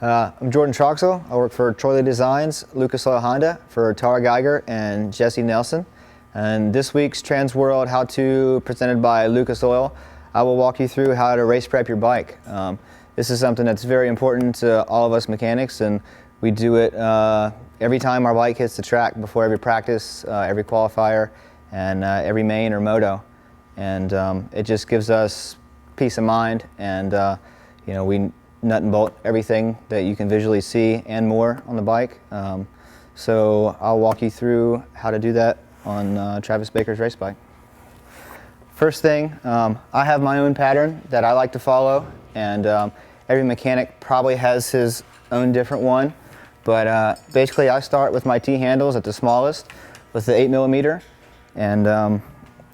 I'm Jordan Troxel. I work for Troy Designs, Lucas Oil Honda for Tara Geiger and Jesse Nelson. And this week's TransWorld How To presented by Lucas Oil, I will walk you through how to race prep your bike. This is something that's very important to all of us mechanics, and we do it every time our bike hits the track, before every practice, every qualifier, and every main or moto. And it just gives us peace of mind, and we nut and bolt everything that you can visually see and more on the bike. So I'll walk you through how to do that on Travis Baker's race bike. First thing, I have my own pattern that I like to follow, and every mechanic probably has his own different one. But basically I start with my T-handles at the smallest with the 8mm, and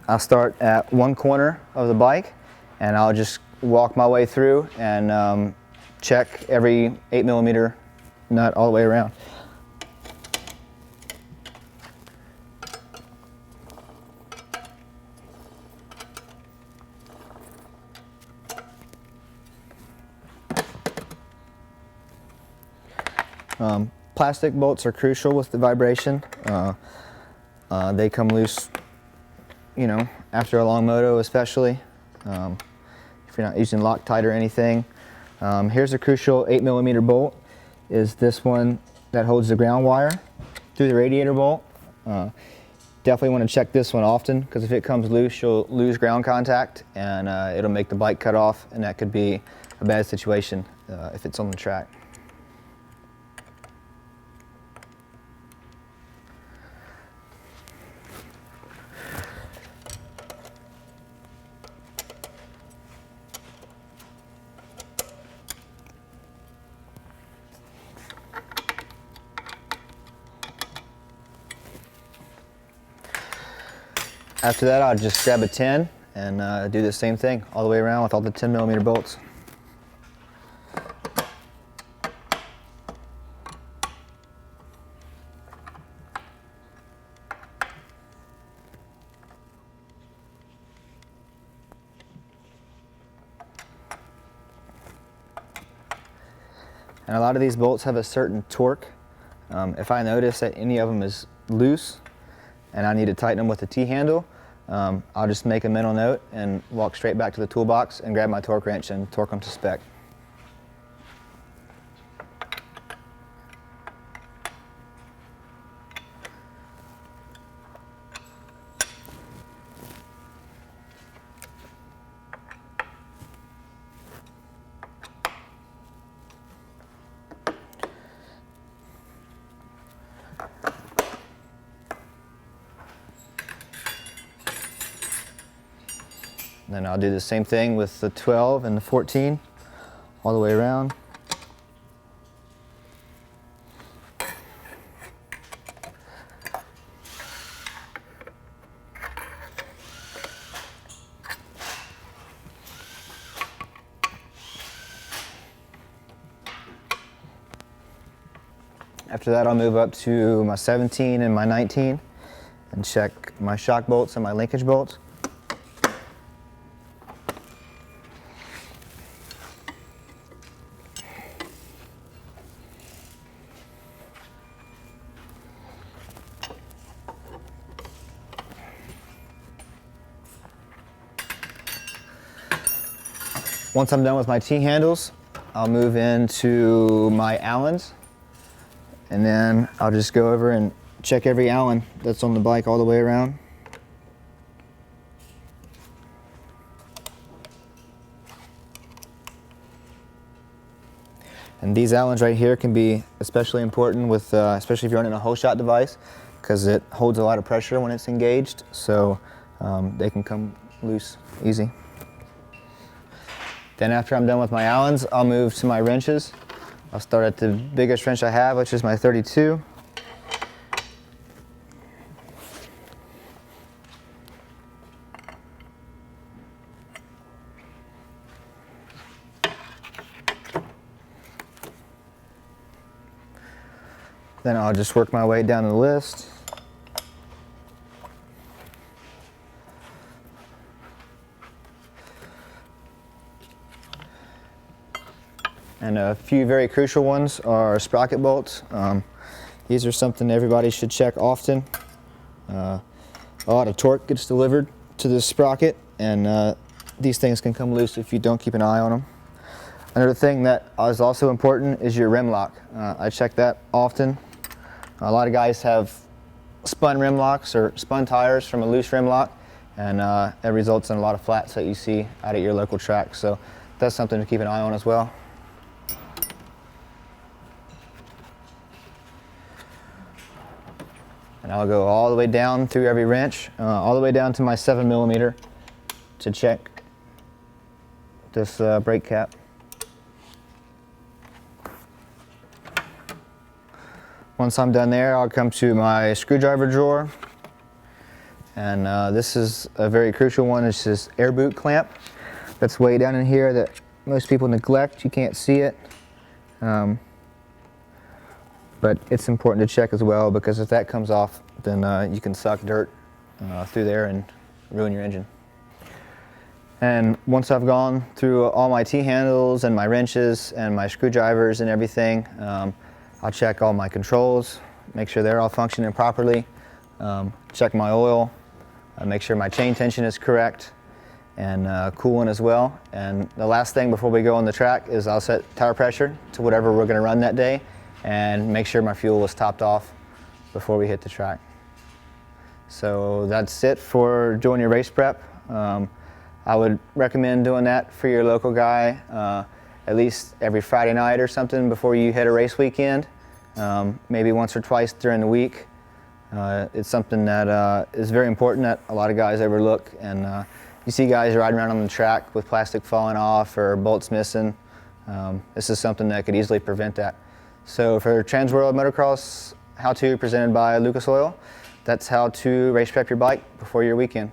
I'll start at one corner of the bike, and I'll just walk my way through and check every 8mm nut all the way around. Plastic bolts are crucial with the vibration. They come loose, after a long moto especially, if you're not using Loctite or anything. Here's a crucial 8mm bolt, is this one that holds the ground wire through the radiator bolt. Definitely want to check this one often, because if it comes loose, you'll lose ground contact, and it'll make the bike cut off, and that could be a bad situation if it's on the track. After that, I'll just grab a 10 and do the same thing all the way around with all the 10mm bolts. And a lot of these bolts have a certain torque. If I notice that any of them is loose and I need to tighten them with a T-handle, I'll just make a mental note and walk straight back to the toolbox and grab my torque wrench and torque them to spec. Then I'll do the same thing with the 12 and the 14 all the way around. After that, I'll move up to my 17 and my 19 and check my shock bolts and my linkage bolts. Once I'm done with my T-handles, I'll move into my Allens, and then I'll just go over and check every Allen that's on the bike all the way around. And these Allens right here can be especially important with, especially if you're running a whole shot device, because it holds a lot of pressure when it's engaged, so they can come loose easy. Then after I'm done with my Allens, I'll move to my wrenches. I'll start at the biggest wrench I have, which is my 32. Then I'll just work my way down the list. And a few very crucial ones are sprocket bolts. These are something everybody should check often. A lot of torque gets delivered to this sprocket, and these things can come loose if you don't keep an eye on them. Another thing that is also important is your rim lock. I check that often. A lot of guys have spun rim locks or spun tires from a loose rim lock, and it results in a lot of flats that you see out at your local track. So that's something to keep an eye on as well. And I'll go all the way down through every wrench, all the way down to my 7mm to check this brake cap. Once I'm done there, I'll come to my screwdriver drawer. And this is a very crucial one. It's this air boot clamp that's way down in here that most people neglect. You can't see it. But it's important to check as well, because if that comes off, then you can suck dirt through there and ruin your engine. And once I've gone through all my T-handles and my wrenches and my screwdrivers and everything, I'll check all my controls, make sure they're all functioning properly, check my oil, make sure my chain tension is correct, and coolant as well. And the last thing before we go on the track is I'll set tire pressure to whatever we're going to run that day, and make sure my fuel is topped off before we hit the track. So that's it for doing your race prep. I would recommend doing that for your local guy at least every Friday night or something before you hit a race weekend, maybe once or twice during the week. It's something that is very important that a lot of guys overlook, and you see guys riding around on the track with plastic falling off or bolts missing. This is something that could easily prevent that. So for TransWorld Motocross How-To presented by Lucas Oil, that's how to race prep your bike before your weekend.